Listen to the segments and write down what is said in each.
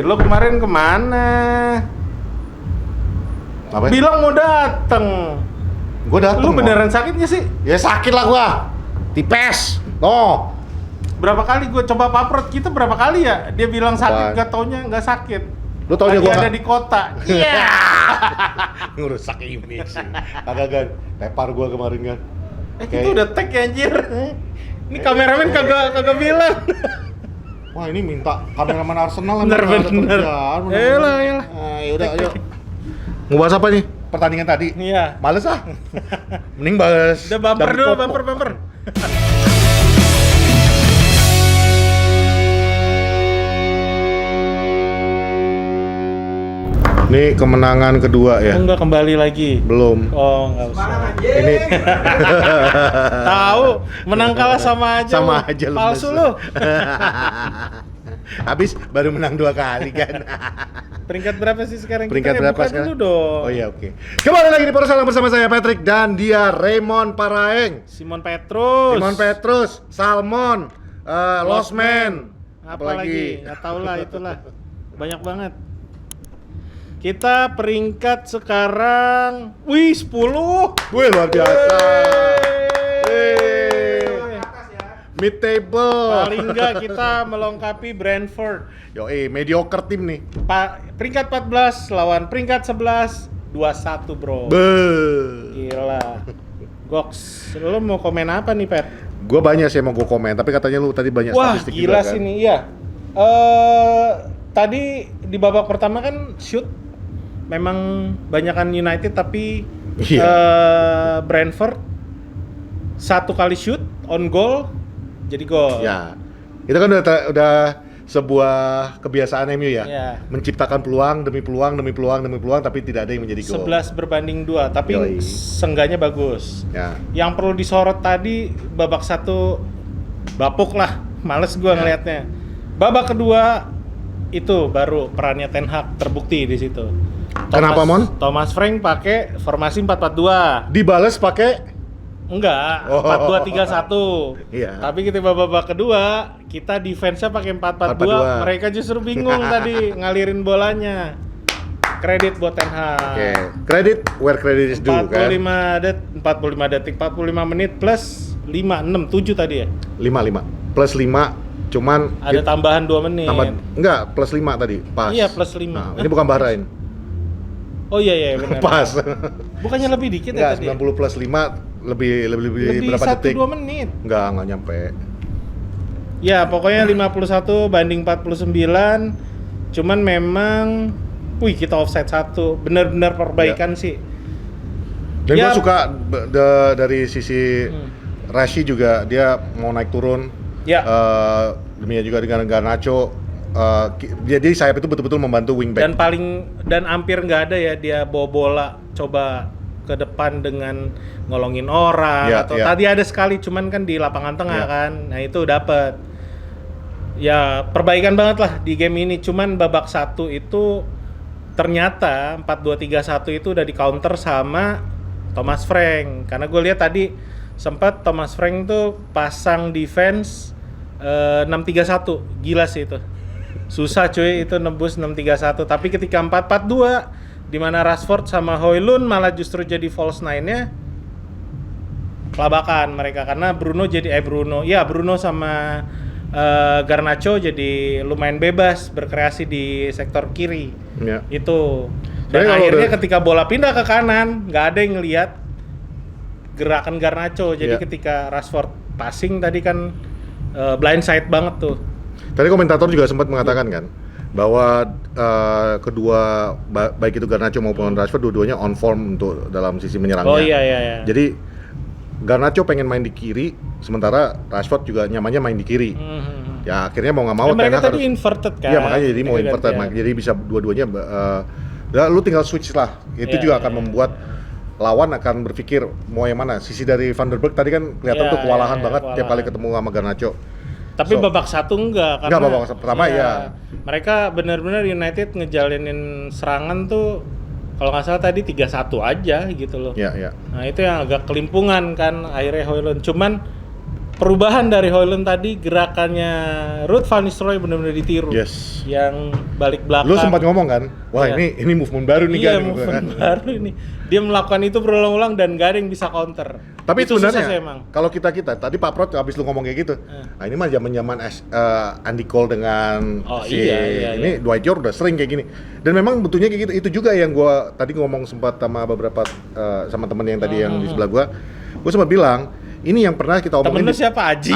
Lo kemarin kemana? Apa? Bilang mau dateng. Gue dateng. Lu beneran sakit gak sih? Ya sakit lah gua. Tipes. Oh. Berapa kali gue coba paprot kita berapa kali ya? Dia bilang sakit, gak taunya nggak sakit. Lu taunya lagi gua ada di kota. Iya. Ngerusak image. Agak kan. Tepar gua kemarin kan. Kita udah tag ya anjir. Ini kameramen kagak bilang. Wah ini minta kameramen Arsenal Bener. Elah. Yaudah, ayo. Ngebahas apa nih? Pertandingan tadi? Iya. Males ah. Mending bahas. Udah bumper David dulu, Kopko. bumper. Ini kemenangan kedua ya? Enggak kembali lagi. Belum. Oh, enggak usah. Ini Tahu, menang kalah sama aja. sama aja lu. Palsu lu. Habis baru menang 2 kali kan. Peringkat berapa sih sekarang? Peringkat Kita berapa buka sekarang? dulu dong. Oh iya, oke. Kembali lagi di Porsalang bersama saya Patrick dan dia Raymond Paraeng, Simon Petrus. Salmon, Losman. Apa lagi? Nggak tahu lah, itulah. Banyak banget. Kita peringkat sekarang, 10. Wih, luar biasa. Yeay. Mid table. Paling enggak kita melengkapi Brentford. Yoi, mediocre tim nih. Peringkat 14 lawan peringkat 11, 2-1 bro. Gila. Goks, lo mau komen apa nih Pet? Gua banyak sih yang mau gue komen, tapi katanya lu tadi banyak Wah statistik gila juga kan. sih nih, iya. Tadi di babak pertama kan shoot memang banyakan United tapi Iya. Brentford 1 kali shoot on goal jadi gol. Ya, itu kan udah sebuah kebiasaan MU ya, Ya. menciptakan peluang demi peluang, tapi tidak ada yang menjadi gol. 11 berbanding 2, tapi Yoi. seenggaknya bagus. Ya, Yang perlu disorot tadi babak 1 bapuk lah, males gua Ya. ngelihatnya. Babak kedua itu baru perannya Ten Hag terbukti di situ. Kenapa, Mon? Thomas Frank pakai formasi 4-4-2. dibales pakai Enggak, Oh. 4-2-3-1. Iya. Tapi ketika babak kedua, kita defense-nya pakai 4-4-2. 4-4-2. Mereka justru bingung tadi ngalirin bolanya. Kredit buat Ten Hag. Oke, credit where credit is due kan. 45 detik, 45 menit plus 5, 6, 7 tadi ya? 5 plus 5, cuman Ada tambahan 2 menit. enggak, plus 5 tadi, pas. Iya, plus 5. Nah, ini bukan Bahrain. Oh iya benar. Pas. Bukannya lebih dikit Enggak, ya tadi? 90 plus 5 lebih berapa detik? 1-2 menit. Enggak nyampe. Ya, pokoknya 51 banding 49. Cuman memang kita offside 1. Benar-benar perbaikan sih. Dan Ya. gue suka dari sisi Rashi juga, dia mau naik turun. Ya. Demikian juga dengan Garnacho. Jadi sayap itu betul-betul membantu wingback. Dan hampir nggak ada ya dia bawa bola coba ke depan dengan ngolongin orang Ya, atau ya. tadi ada sekali cuman kan di lapangan tengah Ya. kan. Nah, itu dapat. Ya, perbaikan banget lah di game ini. Cuman babak 1 itu ternyata 4-2-3-1 itu udah di counter sama Thomas Frank. Karena gue lihat tadi sempat Thomas Frank tuh pasang defense 6-3-1. Gila sih itu. Susah cuy itu nebus 6-3-1, tapi ketika 4-4-2 di mana Rashford sama Højlund malah justru jadi false nine-nya, kelabakan mereka karena Bruno sama Garnacho jadi lumayan bebas berkreasi di sektor kiri. Ya. Itu. Dan Sebenarnya akhirnya ketika bola pindah ke kanan, nggak ada yang ngelihat gerakan Garnacho. Jadi Ya. ketika Rashford passing tadi kan blindside banget tuh. Tadi komentator juga sempat mengatakan kan bahwa kedua baik itu Garnacho maupun Rashford dua-duanya on form untuk dalam sisi menyerangnya. Oh iya. Jadi Garnacho pengen main di kiri, sementara Rashford juga nyamannya main di kiri. Ya akhirnya mau nggak mau mereka Ten Hag tadi inverted kan. Iya makanya jadi mau inverted, Ya. jadi bisa dua-duanya. Lu tinggal switch lah. Itu juga akan membuat lawan akan berpikir mau yang mana. Sisi dari Van der Beek tadi kan kelihatan tuh kewalahan banget tiap kali ketemu sama Garnacho. Tapi babak 1 enggak, karena babak pertama ya. Mereka benar-benar United ngejalinin serangan tuh kalau nggak salah tadi 3-1 aja gitu loh. Iya. Nah itu yang agak kelimpungan kan akhirnya Højlund. Cuman perubahan dari Højlund tadi, gerakannya Ruud van Nistelrooy benar-benar ditiru. Yes. Yang balik belakang. Lu sempat ngomong kan, wah Iya. ini movement baru nih Iya, kan. movement baru nih. Dia melakukan itu berulang-ulang dan gak ada yang bisa counter. Tapi itu susah sih sebenarnya emang. kalau kita tadi Pak Prot abis lu ngomong kayak gitu, nah ini mah zaman Andy Cole dengan iya. Dwight York udah sering kayak gini. Dan memang betulnya kayak gitu. Itu juga yang gua tadi ngomong sempat sama beberapa sama temen yang tadi yang di sebelah gua sempat bilang ini yang pernah kita omongin. Temen lu siapa? Aji.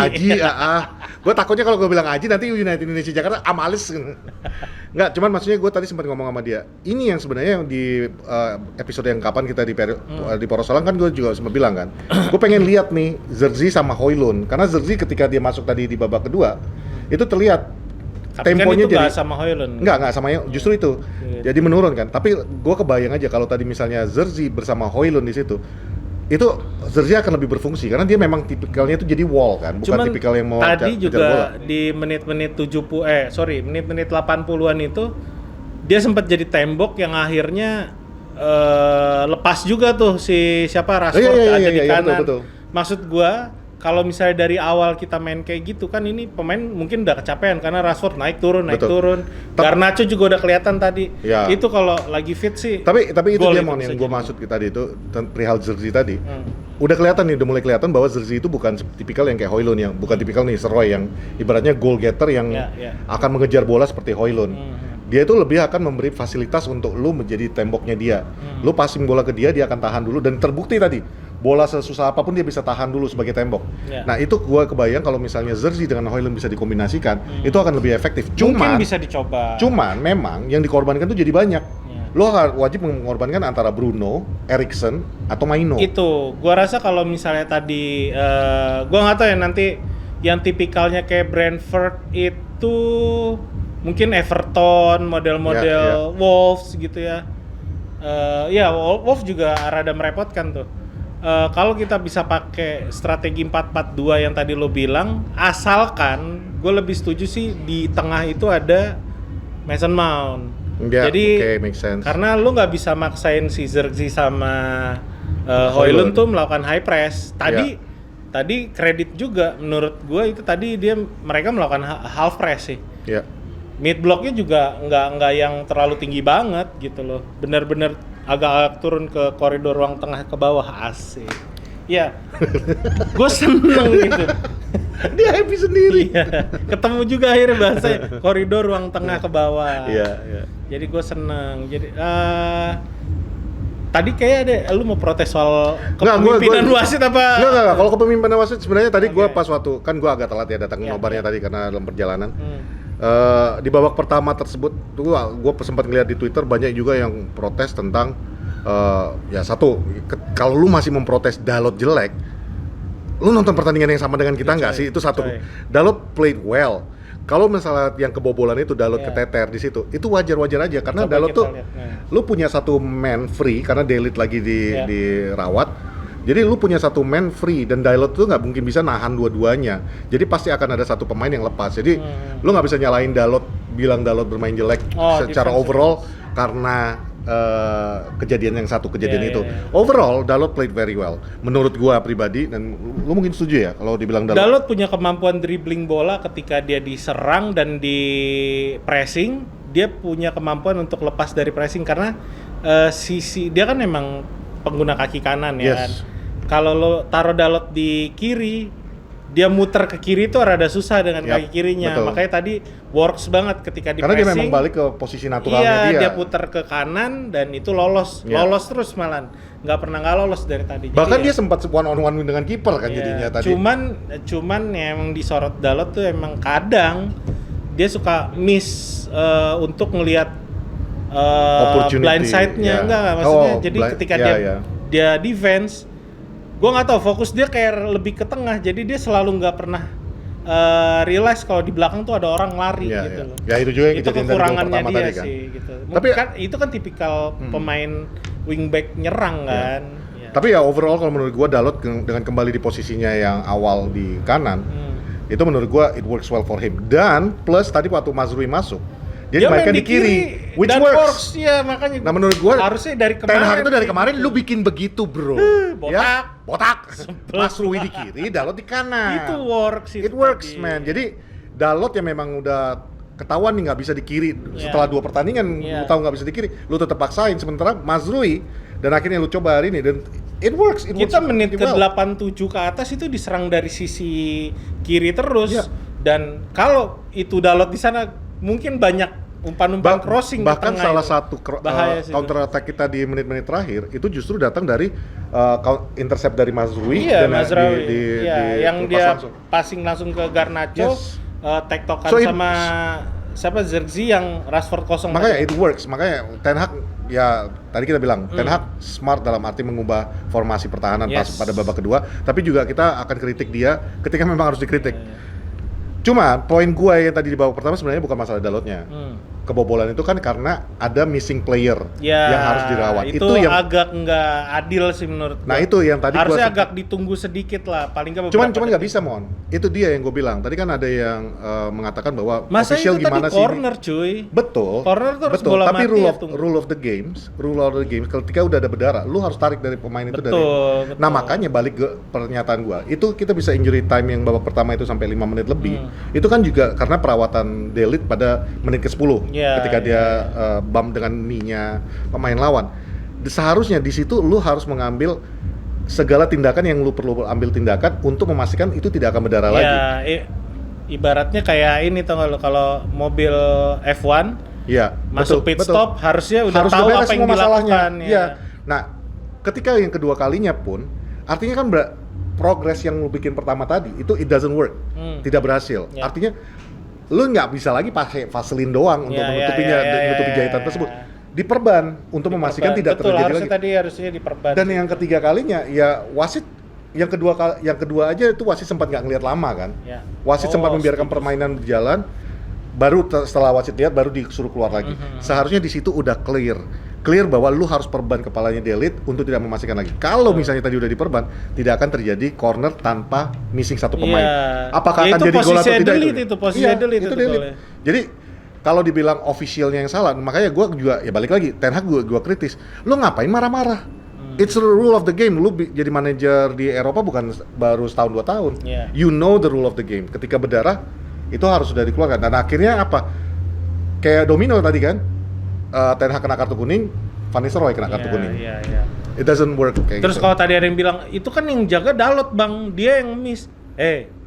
Gue takutnya kalau gue bilang Aji nanti United Indonesia Jakarta amalis. Nggak, cuman maksudnya gue tadi sempat ngomong sama dia. Ini yang sebenarnya yang di episode yang kapan kita di Porosolang kan gue juga sempat bilang kan. Gue pengen lihat nih Zerzi sama Højlund. Karena Zerzi ketika dia masuk tadi di babak kedua, itu terlihat Tapi temponya kan itu jadi gak sama Højlund. Enggak sama yang justru itu. Gitu. Jadi menurun kan. Tapi gue kebayang aja kalau tadi misalnya Zerzi bersama Højlund di situ, itu Zerzi akan lebih berfungsi karena dia memang tipikalnya itu jadi wall kan, bukan Cuman tipikal yang mau tadi kejar juga bola. di menit-menit 80-an itu dia sempat jadi tembok yang akhirnya lepas juga tuh si siapa Rashford ada di kanan. betul. Maksud gua kalau misalnya dari awal kita main kayak gitu kan ini pemain mungkin udah kecapean karena Rashford naik turun. Garnacho juga udah kelihatan tadi. Ya. Itu kalau lagi fit sih. Tapi itu gol dia itu mau bisa yang gue jadi. maksud tadi itu perihal Zerzi tadi. Udah kelihatan nih, udah mulai kelihatan bahwa Zerzi itu bukan tipikal yang kayak Højlund yang bukan tipikal nih Nistelrooy yang ibaratnya goal getter yang akan mengejar bola seperti Højlund. Dia itu lebih akan memberi fasilitas untuk lu menjadi temboknya dia. Lu passing bola ke dia akan tahan dulu dan terbukti tadi bola sesusah apapun dia bisa tahan dulu sebagai tembok. Nah itu gua kebayang kalau misalnya Zerzi dengan Højlund bisa dikombinasikan, itu akan lebih efektif. Mungkin bisa dicoba. Cuman memang yang dikorbankan tuh jadi banyak. Lo wajib mengorbankan antara Bruno, Eriksen, atau Maino. Itu, gua rasa kalau misalnya tadi, gua nggak tahu ya nanti yang tipikalnya kayak Brentford itu mungkin Everton, model-model Wolves gitu ya. Wolves juga rada merepotkan tuh. Kalau kita bisa pakai strategi 4-4-2 yang tadi lo bilang, asalkan gue lebih setuju sih di tengah itu ada Mason Mount. Jadi make sense. karena lu nggak bisa maksain si Zerzi sama Højlund tuh melakukan high press. Tadi kredit juga menurut gue itu tadi mereka melakukan half press sih. Mid blocknya juga nggak yang terlalu tinggi banget gitu loh. Bener-bener agak turun ke koridor ruang tengah ke bawah, asik. Iya, gue seneng gitu. Dia happy sendiri. Iya, ketemu juga akhirnya bahasanya koridor ruang tengah ke bawah. Iya. Jadi gue seneng. Jadi tadi kayak lu mau protes soal kepemimpinan wasit apa? Enggak. Kalau kepemimpinan wasit sebenarnya tadi gue pas waktu kan gue agak telat ya datang nobarnya tadi karena dalam perjalanan. Di babak pertama tersebut tuh gue sempat ngeliat di Twitter banyak juga yang protes tentang kalau lu masih memprotes Dalot jelek, lu nonton pertandingan yang sama dengan kita nggak sih? Itu satu. Dalot played well. Kalau misalnya yang kebobolan itu Dalot keteter di situ, itu wajar-wajar aja karena Dalot tuh lu punya satu man free karena Delit lagi dirawat. Jadi lu punya satu man free dan Dalot tuh nggak mungkin bisa nahan dua-duanya. Jadi pasti akan ada satu pemain yang lepas. Jadi lu nggak bisa nyalain Dalot, bilang Dalot bermain jelek secara overall karena kejadian itu. Overall Dalot played very well menurut gua pribadi dan lu mungkin setuju ya kalau dibilang Dalot punya kemampuan dribbling bola ketika dia diserang dan di pressing, dia punya kemampuan untuk lepas dari pressing karena sisi dia kan memang pengguna kaki kanan ya kan. Kalau lo taruh Dalot di kiri, dia muter ke kiri itu rada susah dengan kaki kirinya. Betul. Makanya tadi works banget ketika di karena pressing. Karena dia memang balik ke posisi naturalnya dia puter ke kanan dan itu lolos terus malah. Nggak pernah nggak lolos dari tadi. Bahkan dia sempat one on one dengan kiper kan jadinya tadi. Cuman yang disorot Dalot tuh emang kadang dia suka miss untuk ngelihat blind side-nya enggak maksudnya. Jadi ketika dia defense, gue nggak tahu fokus dia kayak lebih ke tengah, jadi dia selalu nggak pernah realize kalau di belakang tuh ada orang lari gitu loh. Ya itu juga yang itu kekurangannya dia tadi, kan? sih gitu. Tapi kan itu kan tipikal pemain wingback nyerang kan. Tapi ya overall kalau menurut gue Dalot dengan kembali di posisinya yang awal di kanan, itu menurut gue it works well for him. Dan plus tadi waktu Mazrui masuk, Dia dimainkan di kiri, which dan works. Ya makanya. Nah menurut gua harusnya dari Ten kemarin. Hag itu dari kemarin lu bikin begitu bro. Botak. Mas Rui di kiri, Dalot di kanan. Itu works. It works man. Jadi Dalot yang memang udah ketahuan nih nggak bisa di kiri setelah 2 pertandingan, lu tahu nggak bisa di kiri, lu tetap paksain. Sementara Mas Rui dan akhirnya lu coba hari ini dan it works. Kita menit ke 87 ke atas itu diserang dari sisi kiri terus. Dan kalau itu Dalot di sana mungkin banyak umpan-umpan crossing bahkan di salah itu. satu counter attack kita di menit-menit terakhir itu justru datang dari intercept dari Mazraoui dan Mas Rawi. di Yang dia passing langsung ke Garnacho, tektokan sama siapa Zirkzee yang Rashford kosong. Makanya it works, makanya Ten Hag ya tadi kita bilang Ten Hag smart dalam arti mengubah formasi pertahanan pas pada babak kedua, tapi juga kita akan kritik dia ketika memang harus dikritik. Cuma poin gua yang tadi di babak pertama sebenarnya bukan masalah Dalotnya. Kebobolan itu kan karena ada missing player yang harus dirawat. Itu yang agak nggak adil sih menurut gua. Nah itu yang tadi harusnya agak ditunggu sedikit lah, paling nggak. Cuman nggak bisa Mon. Itu dia yang gue bilang. Tadi kan ada yang mengatakan bahwa masa official itu gimana tadi sih? Corner cuy. Betul. Corner terus betul. bola Tapi mati rule of the games, ketika udah ada berdarah, lu harus tarik dari pemain itu dari. Betul. Nah makanya balik ke pernyataan gua, itu kita bisa injury time yang babak pertama itu sampai 5 menit lebih. Itu kan juga karena perawatan Delite pada menit ke-10 ketika dia bump dengan knee-nya pemain lawan. Seharusnya di situ lu harus mengambil segala tindakan yang lu perlu ambil tindakan untuk memastikan itu tidak akan berdarah lagi. Ibaratnya kayak ini tau gak lo, kalau mobil F1 masuk pit stop harusnya udah tahu apa yang dilakukan. Nah, ketika yang kedua kalinya pun artinya kan progres yang lu bikin pertama tadi itu it doesn't work, tidak berhasil. Artinya lu nggak bisa lagi pakai Vaseline doang untuk menutupi jahitan tersebut. Diperban untuk memastikan tidak terjadi lagi. Tadi harusnya diperban. Dan yang ketiga kalinya ya wasit yang kedua aja itu wasit sempat nggak ngelihat lama kan. Wasit sempat membiarkan permainan berjalan, baru setelah wasit lihat baru disuruh keluar lagi. Seharusnya di situ udah clear bahwa lu harus perban kepalanya Delite untuk tidak memastikan lagi. Kalau misalnya tadi udah diperban, tidak akan terjadi corner tanpa missing satu pemain. Apakah akan jadi gol atau tidak itu posisi Delite itu. Jadi kalau dibilang officialnya yang salah, makanya gue juga ya balik lagi Ten Hag gue kritis. Lu ngapain marah-marah? It's the rule of the game. Lu jadi manajer di Eropa bukan baru setahun 2 tahun. You know the rule of the game. Ketika berdarah itu harus sudah dikeluarkan. Dan akhirnya apa? Kayak domino tadi kan. Ten Hag kena kartu kuning, Van Nistelrooy kena kartu kuning. It doesn't work kayak Terus gitu. kalau tadi ada yang bilang, itu kan yang jaga Dalot bang, dia yang miss.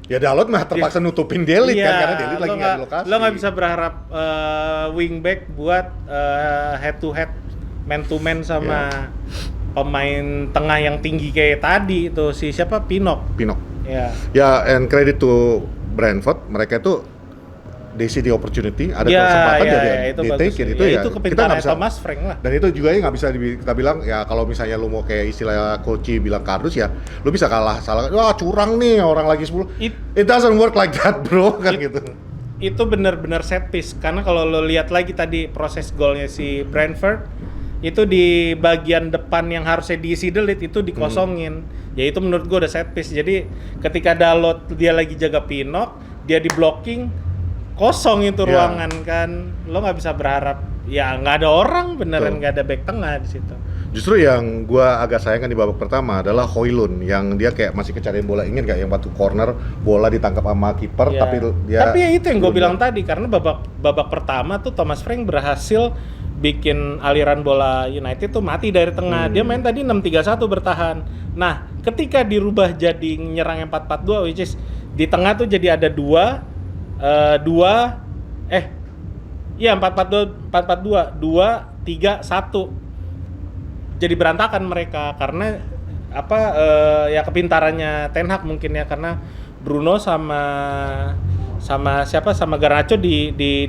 Ya Dalot mah terpaksa nutupin Delite kan, karena Delite lagi nggak di lokasi. Lo nggak bisa berharap wingback buat head to head, man to man sama pemain tengah yang tinggi kayak tadi itu si siapa Pinnock. Ya, and credit to Brentford, mereka itu they see the opportunity, ada kesempatan jadi they take it. Itu kepintaran Thomas Frank lah. Dan itu juga ya nggak bisa kita bilang ya kalau misalnya lu mau kayak istilah Koci bilang kardus ya, lu bisa salah, wah curang nih orang lagi 10. It doesn't work like that bro, kan gitu. Itu benar-benar set piece, karena kalau lo lihat lagi tadi proses golnya si Brentford, itu di bagian depan yang harusnya diisi Delite itu dikosongin. Ya itu menurut gua udah set piece. Jadi ketika Dalot dia lagi jaga Pinnock, dia di blocking, kosong itu ruangan kan, lo nggak bisa berharap ya nggak ada orang beneran, nggak ada back tengah di situ. Justru yang gua agak sayangkan di babak pertama adalah Højlund yang dia kayak masih kecarian bola, ingin kayak yang waktu corner bola ditangkap sama kiper tapi ya itu yang gue bilang tadi, karena babak pertama tuh Thomas Frank berhasil bikin aliran bola United tuh mati dari tengah. Dia main tadi 6-3-1 bertahan. Nah, ketika dirubah jadi nyerang yang 4-4-2 which is di tengah tuh jadi ada 4-4-2, 4-4-2, 2-3-1. Jadi berantakan mereka karena ya kepintarannya Ten Hag mungkin ya, karena Bruno sama Garnacho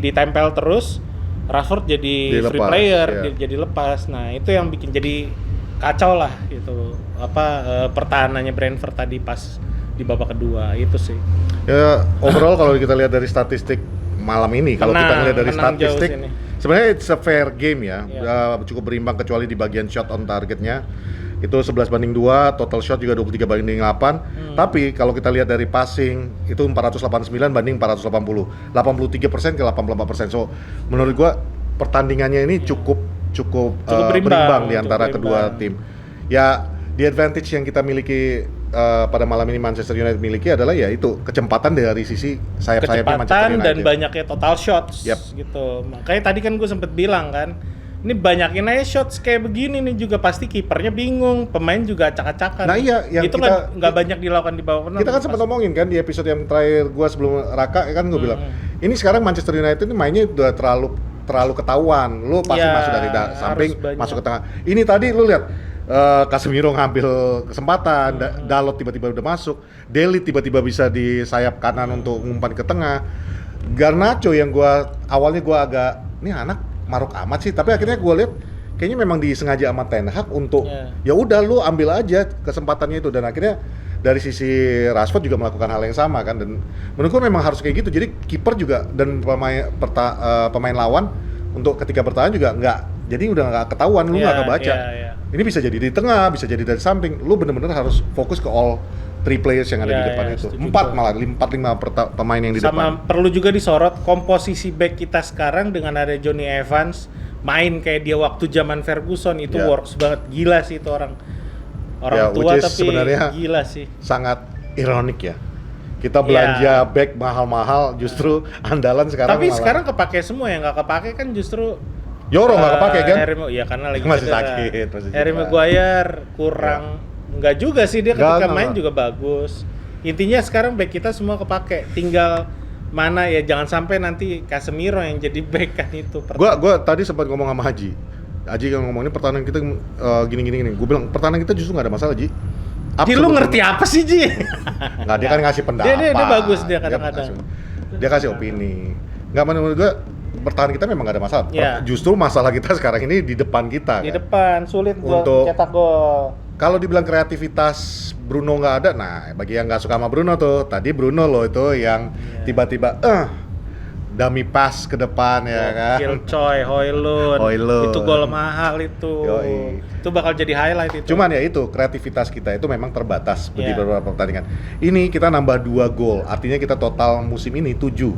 ditempel terus, Rashford jadi free player, jadi lepas. Nah, itu yang bikin jadi kacau lah itu pertahanannya Brentford tadi pas di babak kedua itu sih. Ya overall kalau kita lihat dari statistik malam ini, kalau kita lihat dari statistik sebenarnya it's a fair game ya. Cukup berimbang kecuali di bagian shot on targetnya itu 11-2, total shot juga 23-8. Tapi kalau kita lihat dari passing itu 489 banding 480, 83% ke 84%. So menurut gua pertandingannya ini cukup berimbang di antara kedua tim. Ya, the advantage yang kita miliki pada malam ini Manchester United miliki adalah ya itu kecepatan dari sisi sayap-sayapnya Manchester United dan banyaknya total shots gitu. Makanya tadi kan gue sempet bilang kan, ini banyakin aja shots kayak begini nih juga pasti kipernya bingung, pemain juga acak-acakan. Nah iya, yang itu nggak banyak dilakukan di bawah penonton. Kita kan sempat ngomongin kan di episode yang terakhir gue sebelum Raka kan gue bilang, ini sekarang Manchester United ini mainnya udah terlalu ketahuan. Lu pasti masuk dari samping, masuk ke tengah. Ini tadi lu lihat Casemiro ngambil kesempatan, Dalot tiba-tiba udah masuk, Dele tiba-tiba bisa di sayap kanan untuk ngumpan ke tengah. Garnacho yang awalnya gua agak ini anak maruk amat sih, tapi akhirnya gua lihat kayaknya memang disengaja sama Ten Hag untuk ya udah lu ambil aja kesempatannya itu, dan akhirnya dari sisi Rashford juga melakukan hal yang sama kan, dan menurutku memang harus kayak gitu. Jadi kiper juga dan pemain lawan untuk ketika bertahan juga jadi udah nggak ketahuan, lu nggak kebaca. Ini bisa jadi di tengah, bisa jadi dari samping. Lu bener-bener harus fokus ke all 3 players yang ada di depan itu. 4-5 pemain yang di depan. Sama perlu juga disorot komposisi back kita sekarang dengan ada Johnny Evans main kayak dia waktu zaman Ferguson itu works banget, gila sih itu orang tua tapi sebenarnya gila sih. Sangat ironik ya. Kita belanja back mahal-mahal, justru andalan sekarang. Tapi sekarang kepake semua, yang nggak kepake kan justru Yoro nggak kepake kan? Iya karena lagi masih sakit. Harry Maguire kurang, nggak juga sih dia ketika main juga bagus. Intinya sekarang back kita semua kepake, tinggal mana ya jangan sampai nanti Casemiro yang jadi back kan itu. Gua tadi sempat ngomong sama Haji yang ngomongin pertahanan kita gini. Gue bilang pertahanan kita justru nggak ada masalah, Ji. Ji, lu ngerti apa sih, Ji? Nggak, dia kan ngasih pendapat. Dia bagus dia kadang-kadang. Dia kasih opini. Nggak, menurut gue bertahan kita memang nggak ada masalah. Justru masalah kita sekarang ini di depan kita. Di depan sulit untuk cetak gol. Kalau dibilang kreativitas Bruno nggak ada, nah bagi yang nggak suka sama Bruno tuh, tadi Bruno loh itu yang tiba-tiba dummy pass ke depan ya kan. Kilcoy, Højlund. Itu gol mahal itu. Yoi. Itu bakal jadi highlight itu. Cuman ya itu kreativitas kita itu memang terbatas di beberapa pertandingan. Ini kita nambah 2 gol, artinya kita total musim ini 7.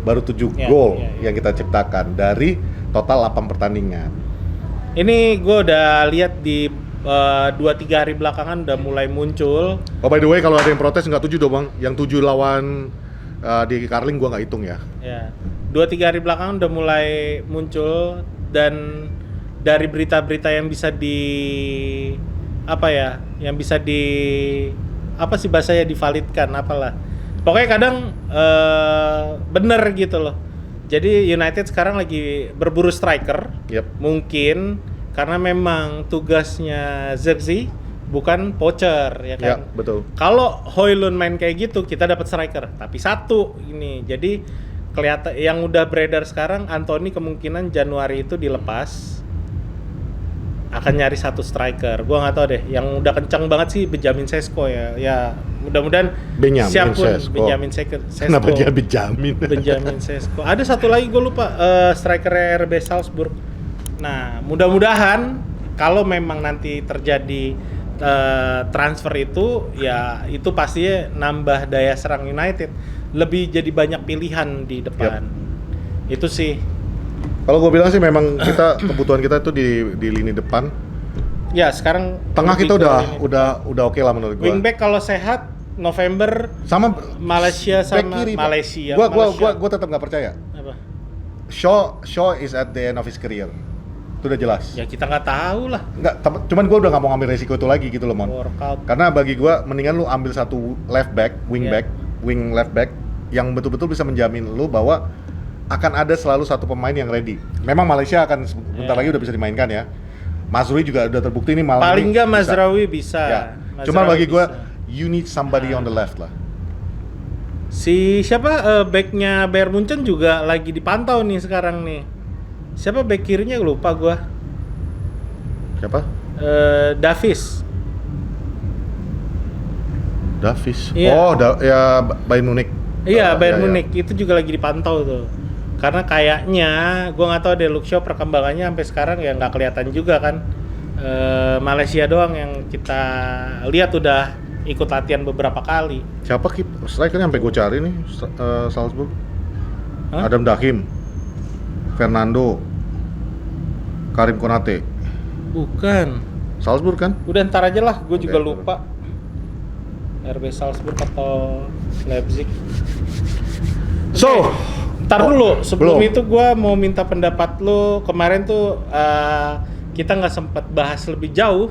Baru 7 gol yang kita ciptakan dari total 8 pertandingan. Ini gue udah lihat di 2-3 hari belakangan udah mulai muncul. Oh by the way, kalau ada yang protes nggak 7 dong bang, yang 7 lawan di Carling gue nggak hitung ya. 2-3 hari belakangan udah mulai muncul, dan dari berita-berita yang bisa bahasanya divalidkan apalah. Pokoknya kadang bener gitu loh. Jadi United sekarang lagi berburu striker. Mungkin karena memang tugasnya Zirkzee bukan poacher ya kan. Betul. Kalau Højlund main kayak gitu, kita dapat striker. Tapi satu ini. Jadi kelihatan yang udah beredar sekarang, Anthony kemungkinan Januari itu dilepas. Akan nyari satu striker. Gua nggak tahu deh. Yang udah kencang banget sih Benjamin Sesko ya. Ya mudah-mudahan siap pun Benjamin Sesko. Kenapa dia Benjamin Sesko. Ada satu lagi gue lupa, striker RB Salzburg. Nah mudah-mudahan kalau memang nanti terjadi transfer itu, ya itu pastinya nambah daya serang United. Lebih jadi banyak pilihan di depan. Itu sih. Kalau gue bilang sih memang kebutuhan kita itu di lini depan. Ya sekarang tengah kita udah oke lah menurut gue. Wingback kalau sehat November sama Malaysia sama kiri, Malaysia. Gue tetap nggak percaya. Apa? Shaw is at the end of his career. Itu udah jelas. Ya kita nggak tahu lah. Nggak, cuman gue udah nggak mau ngambil resiko itu lagi gitu loh, Mon. Karena bagi gue mendingan lu ambil satu wing left back yang betul-betul bisa menjamin lu bahwa akan ada selalu satu pemain yang ready. Memang Malaysia akan sebentar lagi udah bisa dimainkan ya. Mazraoui juga udah terbukti nih malam paling nggak Mazraoui bisa. Cuma bagi gue, you need somebody on the left lah. Si siapa backnya Bayern Munchen juga lagi dipantau nih sekarang nih. Siapa back kirinya lupa gue. Siapa? Davies. Iya. Ya Bayern Munich. Iya, Bayern Munich itu juga lagi dipantau tuh. Karena kayaknya gue nggak tahu deh Luke Shaw perkembangannya sampai sekarang ya nggak kelihatan juga kan. Malaysia doang yang kita lihat udah ikut latihan beberapa kali. Siapa striker yang sampai gue cari nih Salzburg? Hah? Adam Dahim, Fernando, Karim Konate. Bukan. Salzburg kan? Udah ntar aja lah, gue juga Oke. lupa. RB Salzburg atau Leipzig. So, Ntar dulu, sebelum belum. itu gue mau minta pendapat lo. Kemarin tuh kita nggak sempat bahas lebih jauh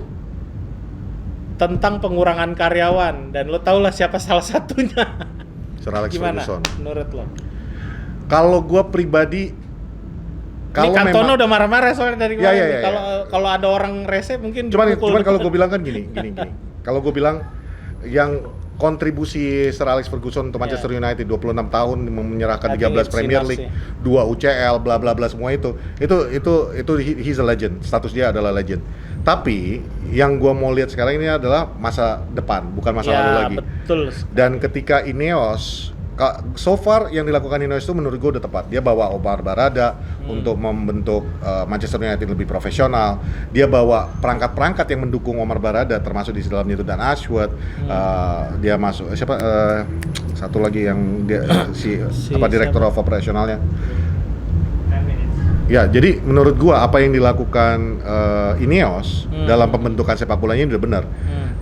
tentang pengurangan karyawan, dan lo tau lah siapa salah satunya. Sir Alex Gimana Ferguson. menurut lo? Kalau gue pribadi, Ini Cantona udah marah-marah soalnya dari Ya, kemarin. ya, nih. ya, Kalau kalau ada orang rese mungkin cuman dipukul. kalau gue bilang kan gini. Kalau gue bilang yang kontribusi Sir Alex Ferguson untuk Manchester United 26 tahun menyerahkan Tapi 13 Premier sinas League, 2 UCL, bla bla bla semua itu he's a legend. Status dia adalah legend. Tapi yang gua mau lihat sekarang ini adalah masa depan, bukan masa lalu lagi. Betul. Dan ketika Ineos, so far yang dilakukan Ineos itu menurut gue udah tepat. Dia bawa Omar Barada untuk membentuk Manchester United lebih profesional. Dia bawa perangkat-perangkat yang mendukung Omar Barada, termasuk di dalamnya itu Dan Ashworth. Dia masuk satu lagi yang dia direktur of operasionalnya. Ya, jadi menurut gua apa yang dilakukan Ineos dalam pembentukan sepak bola ini udah benar.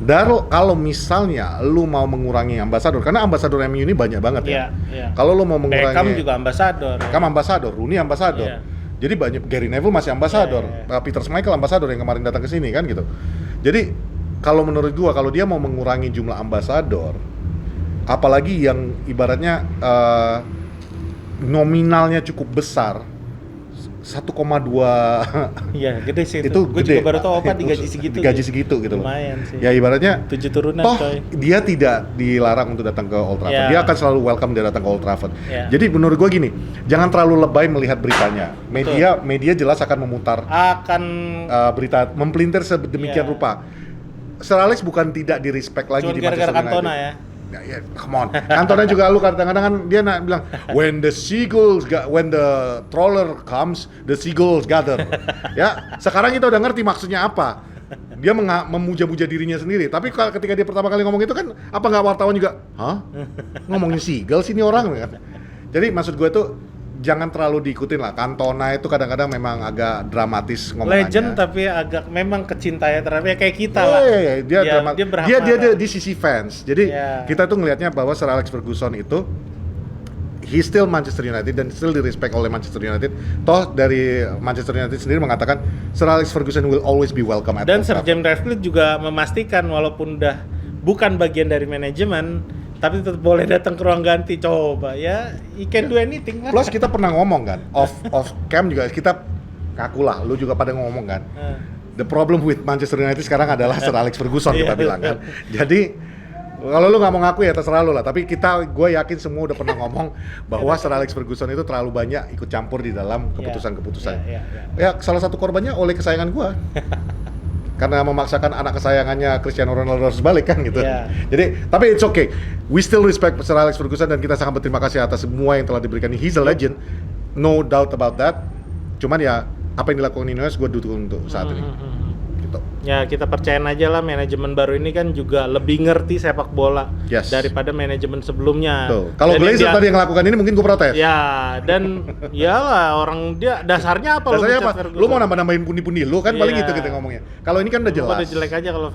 Dan kalau misalnya lu mau mengurangi ambasador, karena ambasador MU ini banyak banget ya. Kalau lu mau mengurangi, Beckham juga ambasador. Beckham ambasador, Rooney ambasador. Iya. Jadi banyak, Gary Neville masih ambasador, Peter Schmeichel ambasador yang kemarin datang ke sini kan gitu. Jadi kalau menurut gua, kalau dia mau mengurangi jumlah ambasador, apalagi yang ibaratnya nominalnya cukup besar, 1,2 Iya, gede sih itu Gue gede. juga baru tahu apa digaji segitu. Digaji segitu gitu loh. Lumayan sih. Ya ibaratnya 7 turunan toh coy. dia tidak dilarang untuk datang ke Old Trafford. Ya. Dia akan selalu welcome dia datang ke Old Trafford. Ya. Jadi menurut gua gini, jangan terlalu lebay melihat beritanya. Media jelas akan memutar Akan berita mempelintir sedemikian Ya. rupa. Sir Alex bukan tidak di-respect lagi cuma di gara-gara Manchester United. Cantona ya. Ya, come on. Cantona juga lu kadang-kadang kan dia bilang when the troller comes, the seagulls gather. Ya, sekarang kita udah ngerti maksudnya apa. Dia memuja-muja dirinya sendiri. Tapi ketika dia pertama kali ngomong itu kan apa nggak wartawan juga, hah? Ngomongin seagull sih ini orang kan. Jadi maksud gue tuh jangan terlalu diikutin lah. Cantona itu kadang-kadang memang agak dramatis ngomongannya. Legend tapi agak memang kecintaannya terhadap ya kayak kita lah. Iya, dia di sisi fans. Jadi kita tuh ngelihatnya bahwa Sir Alex Ferguson itu he still Manchester United dan still di respect oleh Manchester United. Toh dari Manchester United sendiri mengatakan Sir Alex Ferguson will always be welcome at Dan Old Sir Trafford. James Ratcliffe juga memastikan walaupun udah bukan bagian dari manajemen, tapi tetap boleh datang ke ruang ganti. Coba ya, he can do anything lah. Plus kita pernah ngomong kan, off cam juga kita kaku lah, lu juga pada ngomong kan. The problem with Manchester United sekarang adalah Sir Alex Ferguson kita bilang kan. Jadi kalau lu nggak mau ngaku ya terserah lu lah. Tapi gue yakin semua udah pernah ngomong bahwa Sir Alex Ferguson itu terlalu banyak ikut campur di dalam keputusan-keputusan. Ya salah satu korbannya oleh kesayangan gue. Karena memaksakan anak kesayangannya Cristiano Ronaldo harus balik kan gitu. Jadi tapi it's okay. We still respect Sir Alex Ferguson dan kita sangat berterima kasih atas semua yang telah diberikan. He's a legend, no doubt about that. Cuman ya apa yang dilakukan Ineos gue dukung untuk saat ini. Gitu. Ya kita percayain aja lah, manajemen baru ini kan juga lebih ngerti sepak bola daripada manajemen sebelumnya. Tuh. Kalau Glazer tadi yang lakukan ini mungkin gue protes. Ya, dan iyalah orang dia dasarnya apa? Dasarnya apa? Lu mau nambah-nambahin pundi-pundi lu kan paling gitu kita ngomongnya. Kalau ini kan udah jelas. Udah jelek aja kalau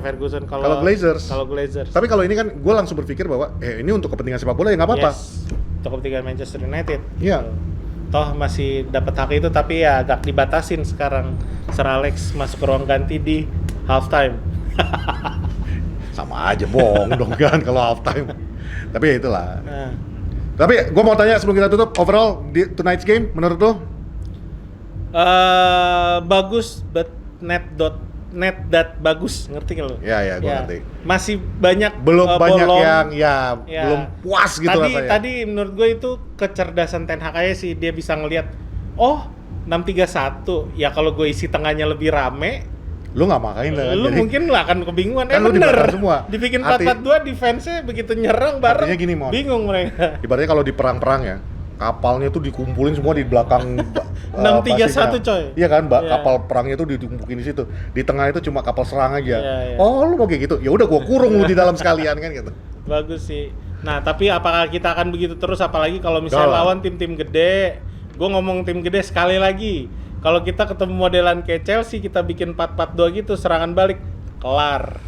Ferguson, kalau Glazers. Tapi kalau ini kan gue langsung berpikir bahwa ini untuk kepentingan sepak bola ya nggak apa-apa. Untuk kepentingan Manchester United. Iya. Toh masih dapat hak itu tapi ya agak dibatasin sekarang. Sir Alex masuk ke ruang ganti di halftime. Sama aja bohong dong kan kalau halftime. Tapi ya itulah. Tapi gue mau tanya sebelum kita tutup, overall di tonight's game menurut lo? Bagus, but net that bagus, ngerti nggak lo? Ya, gue ngerti. Masih banyak belum banyak bolong, yang belum puas gitu rasanya. Tadi menurut gue itu kecerdasan Ten Hag aja sih, dia bisa ngelihat, oh 6-3-1, ya kalau gue isi tengahnya lebih rame, lu nggak makain lah. Lu mungkin lah akan kebingungan. Kan lu bener semua. Dibikin 4-4-2, defense-nya begitu nyerang bareng. Artinya gini, Mon. Bingung mereka. Ibaratnya kalau di perang-perang ya, kapalnya tuh dikumpulin semua di belakang 6-3-1 coy. Iya kan, Iya. kapal perangnya tuh ditumpukin di situ. Di tengah itu cuma kapal serang aja. Iya. Oh, lu mau kayak gitu? Ya udah gua kurung lu di dalam sekalian kan gitu. Bagus sih. Nah, tapi apakah kita akan begitu terus, apalagi kalau misalnya Enggak lah. lawan tim-tim gede? Gue ngomong tim gede sekali lagi. Kalau kita ketemu modelan kayak Chelsea, kita bikin 4-4-2 gitu, serangan balik, kelar.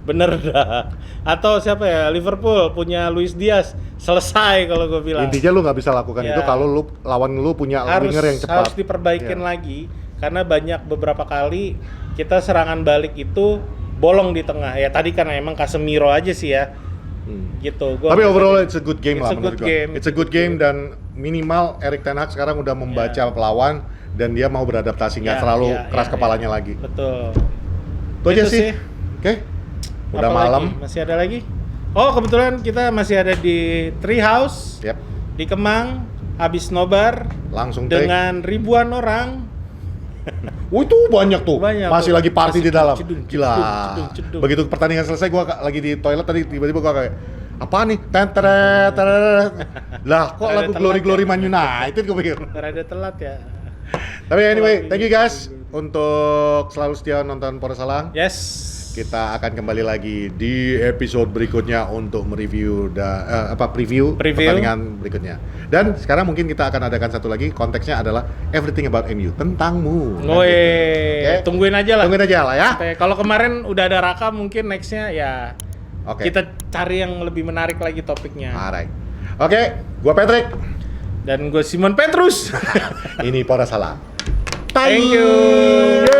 Bener dah. Atau siapa ya, Liverpool punya Luis Diaz, selesai kalau gue bilang. Intinya lu nggak bisa lakukan Ya. itu kalau lu lawan lu punya winger yang cepat. Harus diperbaikin Iya. lagi, karena banyak beberapa kali kita serangan balik itu bolong di tengah. Ya tadi kan emang Casemiro aja sih ya. Gitu. Tapi overall it's a good game It's lah a good menurut gua. game. It's a good game dan minimal Erik ten Hag sekarang udah membaca pelawan dan dia mau beradaptasi, nggak terlalu keras kepalanya lagi. Betul. Itu aja Itu sih. sih. Oke. Udah Apa malam. lagi? Masih ada lagi? Oh, kebetulan kita masih ada di Treehouse Yap. di Kemang, habis nobar Langsung take. dengan ribuan orang. Itu banyak tuh. Banyak Masih tuh. lagi party Masih di dalam. cedung, Gila. cedung. Begitu pertandingan selesai gua lagi di toilet tadi tiba-tiba gua kayak apa nih? Tenteret. Lah, kok Rada lagu telat Glory ya. Glory Man United gua pikir. Rada telat ya. Tapi anyway, thank you guys untuk selalu setia nonton Pora Salang. Yes. Kita akan kembali lagi di episode berikutnya untuk mereview preview pertandingan berikutnya. Dan sekarang mungkin kita akan adakan satu lagi, konteksnya adalah everything about MU, tentangmu. Woi, Oke? tungguin aja lah. Tungguin aja lah ya. Kalau kemarin udah ada Raka, mungkin nextnya ya Oke. kita cari yang lebih menarik lagi topiknya. Alright. Oke, gua Patrick. Dan gue Simon Petrus. Ini Pora Salang. Thank you.